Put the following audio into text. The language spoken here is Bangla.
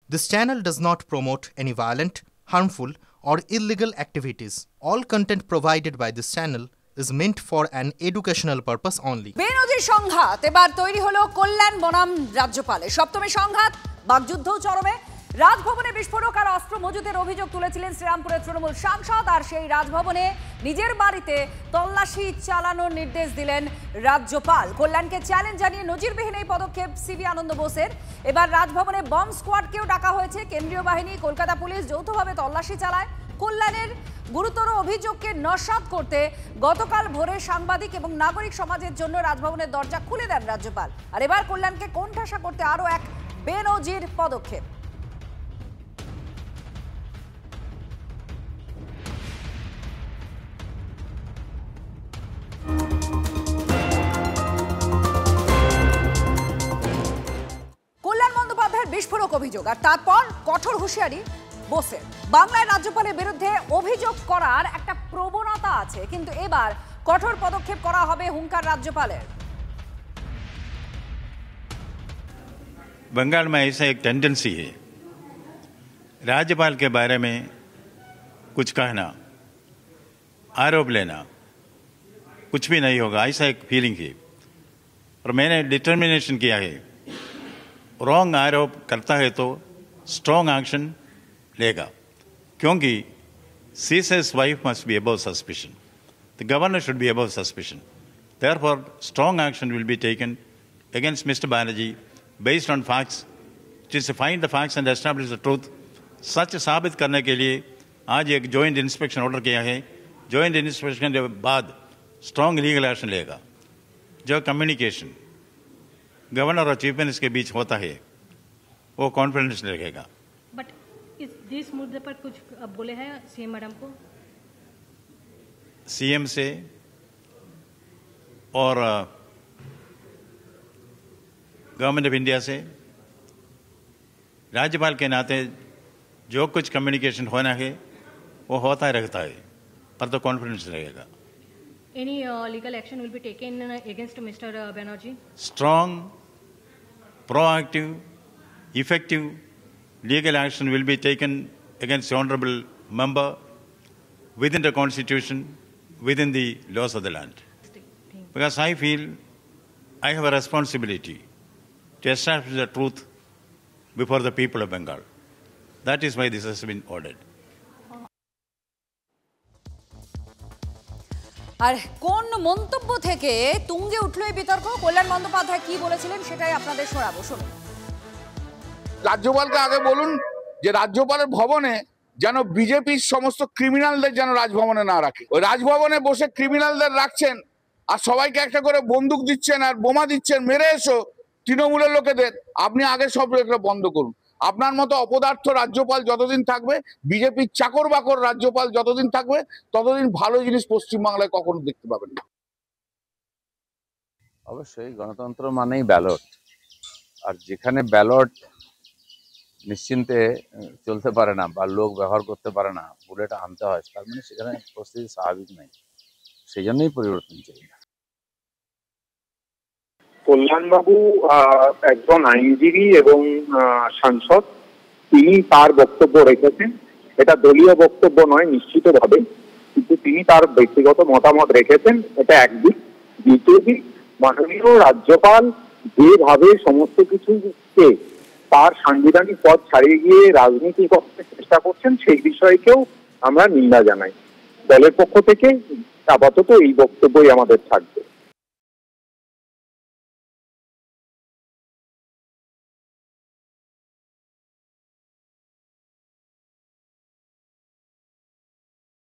This channel does not promote any violent, harmful, or illegal activities. All content provided by this channel is meant for an educational purpose only. বেনজির সংঘাত এবার তৈরি হলো কল্যাণ বনাম রাজ্যপালে। সপ্তমী সংঘাত, বাগযুদ্ধ চরমে। রাজভবনে বিস্ফোরক আর অস্ত্র মজুতের অভিযোগ তুলেছিলেন শ্রীরামপুরের তৃণমূল সাংসদ, আর সেই রাজভবনে নিজের বাড়িতে তল্লাশি চালানোর নির্দেশ দিলেন রাজ্যপাল। কল্যাণকে চ্যালেঞ্জ জানিয়ে নজিরবিহীন এই পদক্ষেপ সিবি আনন্দ বোসের। এবার রাজভবনে বম্ব স্কোয়াডকেও ডাকা হয়েছে। কেন্দ্রীয় বাহিনী, কলকাতা পুলিশ যৌথভাবে তল্লাশি চালায়। কল্যাণের গুরুতর অভিযোগকে নস্যাৎ করতে গতকাল ভোরে সাংবাদিক এবং নাগরিক সমাজের জন্য রাজভবনের দরজা খুলে দেন রাজ্যপাল। আর এবার কল্যাণকে কোণঠাসা করতে আরও এক বেনজির পদক্ষেপ। কল্যাণ বন্দ্যোপাধ্যায়ের বিস্ফোরক অভিযোগ, আর তারপর কঠোর হুঁশিয়ারি বোসের। বাংলায় রাজ্যপালের বিরুদ্ধে অভিযোগ করার একটা প্রবণতা আছে, কিন্তু এবার কঠোর পদক্ষেপ করা হবে, হুঙ্কার রাজ্যপালের। बंगाल में ऐसा एक टेंडेंसी है, राज्यपाल के बारे में कुछ कहना, आरोप लेना, कुछ भी नहीं होगा, ऐसा एक फीलिंग है। और मैंने डिटर्मिनेशन किया है, रॉन्ग आरोप करता है तो स्ट्रॉन्ग एक्शन लेगा, क्योंकि CS's wife must be above suspicion. The governor should be above suspicion. Therefore, strong action will be taken against Mr. Banerjee based on facts. It is to find the facts and establish the truth. सच साबित करने के लिए आज एक जॉइंट इंस्पेक्शन ऑर्डर किया है। जॉइंट इंस्पेक्शन के बाद स्ट्रॉन्ग लीगल एक्शन लेगा। जो कम्युनिकेशन गवर्नर और चीफ मिनिस्टर के बीच होता है वो कॉन्फिडेंस रहेगा। बट इस मुद्दे पर कुछ बोले हैं सीएम मैडम को? सीएम से और गवर्नमेंट ऑफ इंडिया से राज्यपाल के नाते जो कुछ कम्युनिकेशन होना है वो होता रहता है, पर तो कॉन्फिडेंस रहेगा। Any legal action will be taken against Mr. Banerjee? Strong, proactive, effective legal action will be taken against the honorable member within the constitution, within the laws of the land. Because I feel I have a responsibility to establish the truth before the people of Bengal. That is why this has been ordered. আর কোন মন্তব্য থেকে তুঙ্গে উঠল এই বিতর্ক, কল্যাণ বন্দ্যোপাধ্যায় কি বলেছিলেন সেটাই আপনাদের শোনাবো, শুনুন। রাজ্যপালকে আগে বলুন যে রাজ্যপালের ভবনে যেন বিজেপির সমস্ত ক্রিমিনালদের যেন রাজভবনে না রাখে। ওই রাজভবনে বসে ক্রিমিনালদের রাখছেন আর সবাইকে একটা করে বন্দুক দিচ্ছেন আর বোমা দিচ্ছেন, মেরে এসো তৃণমূলের লোকেদের। আপনি আগে সব এগুলো বন্ধ করুন। আপনার মতো অপদার্থ রাজ্যপাল যতদিন থাকবে, বিজেপির চাকর বাকর রাজ্যপাল যতদিন থাকবে, ততদিন ভালো জিনিস পশ্চিমবাংলায় কখনো দেখতে পাবেন না। অবশ্যই গণতন্ত্র মানেই ব্যালট, আর যেখানে ব্যালট নিশ্চিন্তে চলতে পারে না বা লোক ব্যবহার করতে পারে না, বুলেট আনতে হয়, তার মানে সেখানে পরিস্থিতি স্বাভাবিক নেই। সেই জন্যই পরিবর্তন চাই। কল্যাণবাবু একজন আইনজীবী এবং সাংসদ, তিনি তার বক্তব্য রেখেছেন। এটা দলীয় বক্তব্য নয় নিশ্চিতভাবে, কিন্তু তিনি তার ব্যক্তিগত মতামত রেখেছেন, এটা একদিক। দ্বিতীয় দিক, মাননীয় রাজ্যপাল যেভাবে সমস্ত কিছুকে তার সাংবিধানিক পদ ছাড়িয়ে গিয়ে রাজনীতি করতে চেষ্টা করছেন, সেই বিষয়কেও আমরা নিন্দা জানাই। দলের পক্ষ থেকে আপাতত এই বক্তব্যই আমাদের থাকবে।